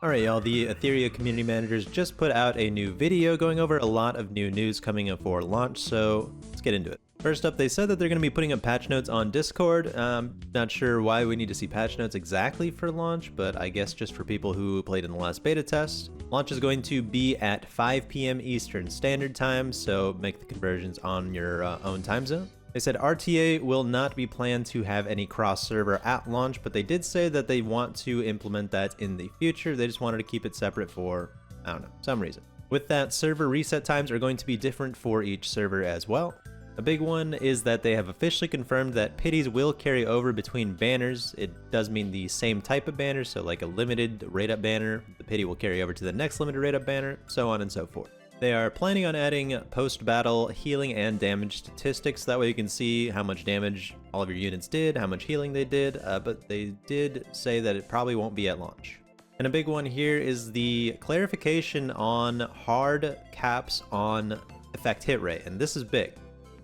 Alright y'all, the Etheria community managers just put out a new video going over a lot of new news coming up for launch, so let's get into it. First up, they said that they're going to be putting up patch notes on Discord. Not sure why we need to see patch notes exactly for launch, but I guess just for people who played in the last beta test. Launch is going to be at 5 p.m. Eastern Standard Time, so make the conversions on your own time zone. They said RTA will not be planned to have any cross-server at launch, but they did say that they want to implement that in the future. They just wanted to keep it separate for, I don't know, some reason. With that, server reset times are going to be different for each server as well. A big one is that they have officially confirmed that pities will carry over between banners. It does mean the same type of banner, so like a limited rate-up banner, the pity will carry over to the next limited rate-up banner, so on and so forth. They are planning on adding post-battle healing and damage statistics. That way you can see how much damage all of your units did, how much healing they did, but they did say that it probably won't be at launch. And a big one here is the clarification on hard caps on effect hit rate, and this is big.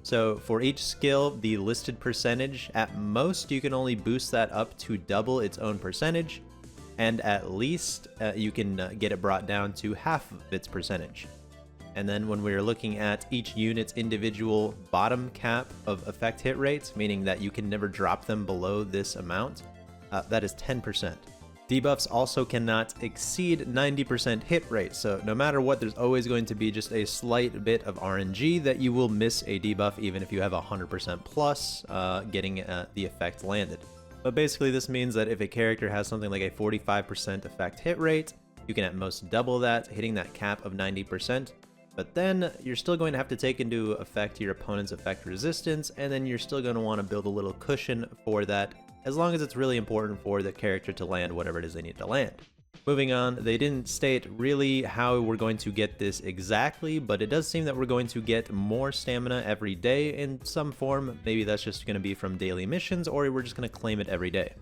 So for each skill, the listed percentage, at most you can only boost that up to double its own percentage, and at least you can get it brought down to half of its percentage. And then when we're looking at each unit's individual bottom cap of effect hit rates, meaning that you can never drop them below this amount, that is 10%. Debuffs also cannot exceed 90% hit rate, so no matter what, there's always going to be just a slight bit of RNG that you will miss a debuff even if you have 100% plus getting the effect landed. But basically this means that if a character has something like a 45% effect hit rate, you can at most double that, hitting that cap of 90%. But then you're still going to have to take into effect your opponent's effect resistance, and then you're still going to want to build a little cushion for that, as long as it's really important for the character to land whatever it is they need to land. Moving on, they didn't state really how we're going to get this exactly, but it does seem that we're going to get more stamina every day in some form. Maybe that's just going to be from daily missions, or we're just going to claim it every day.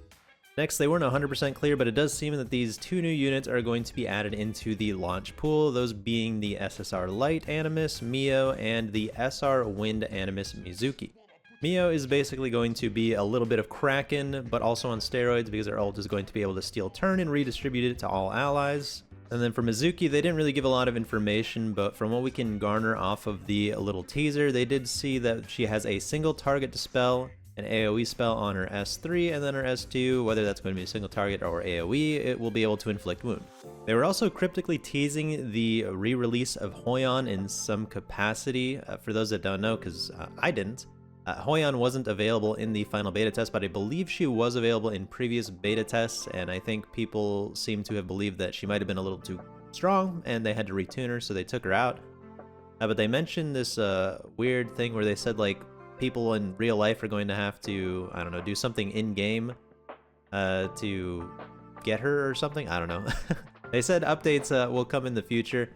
Next, they weren't 100% clear, but it does seem that these two new units are going to be added into the launch pool, those being the SSR Light Animus, Mio, and the SR Wind Animus Mizuki. Mio is basically going to be a little bit of Kraken, but also on steroids because their ult is going to be able to steal turn and redistribute it to all allies. And then for Mizuki, they didn't really give a lot of information, but from what we can garner off of the little teaser, they did see that she has a single target dispel, an AoE spell on her S3, and then her S2, whether that's going to be a single target or AoE, it will be able to inflict wound. They were also cryptically teasing the re-release of Hoyon in some capacity. For those that don't know, because I didn't, Hoyon wasn't available in the final beta test, but I believe she was available in previous beta tests, and I think people seem to have believed that she might have been a little too strong, and they had to retune her, so they took her out. But they mentioned this weird thing where they said, like, people in real life are going to have to, I don't know, do something in-game to get her or something? I don't know. They said updates will come in the future.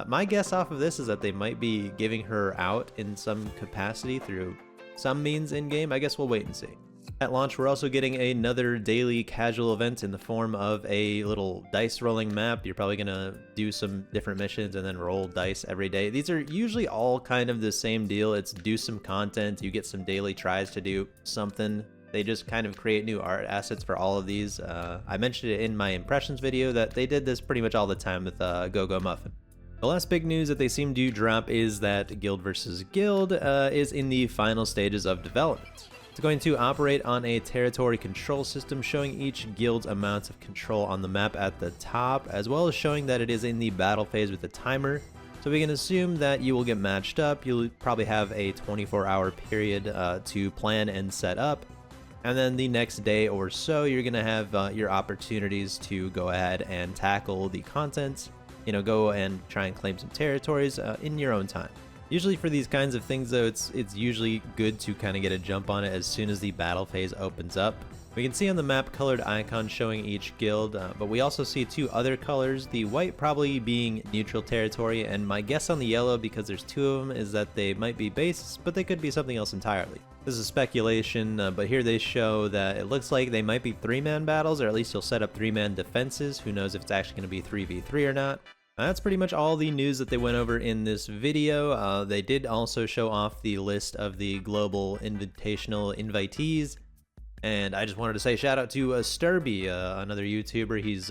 My guess off of this is that they might be giving her out in some capacity through some means in-game. I guess we'll wait and see. At launch, we're also getting another daily casual event in the form of a little dice rolling map. You're probably going to do some different missions and then roll dice every day. These are usually all kind of the same deal. It's do some content, you get some daily tries to do something. They just kind of create new art assets for all of these. I mentioned it in my impressions video that they did this pretty much all the time with Go-Go Muffin. The last big news that they seem to drop is that Guild vs. Guild is in the final stages of development. It's going to operate on a territory control system, showing each guild's amounts of control on the map at the top, as well as showing that it is in the battle phase with a timer. So we can assume that you will get matched up. You'll probably have a 24-hour period to plan and set up. And then the next day or so, you're going to have your opportunities to go ahead and tackle the content, go and try and claim some territories in your own time. Usually for these kinds of things though, it's usually good to kind of get a jump on it as soon as the battle phase opens up. We can see on the map colored icons showing each guild, but we also see two other colors, the white probably being neutral territory, and my guess on the yellow, because there's two of them, is that they might be bases, but they could be something else entirely. This is speculation, but here they show that it looks like they might be 3-man battles, or at least you'll set up 3-man defenses. Who knows if it's actually going to be 3v3 or not. That's pretty much all the news that they went over in this video. They did also show off the list of the global invitational invitees. And I just wanted to say shout out to Sterbby, another YouTuber. He's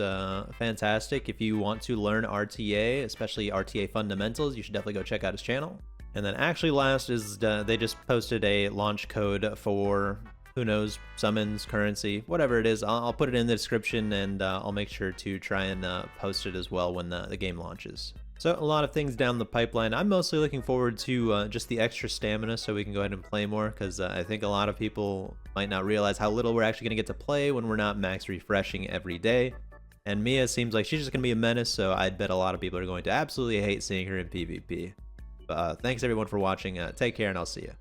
fantastic. If you want to learn RTA, especially RTA fundamentals, you should definitely go check out his channel. And then actually last is they just posted a launch code for, who knows, summons, currency, whatever it is. I'll put it in the description, and I'll make sure to try and post it as well when the game launches. So a lot of things down the pipeline. I'm mostly looking forward to just the extra stamina so we can go ahead and play more, because I think a lot of people might not realize how little we're actually going to get to play when we're not max refreshing every day. And Mia seems like she's just going to be a menace, so I'd bet a lot of people are going to absolutely hate seeing her in PvP. But thanks everyone for watching. Take care, and I'll see you.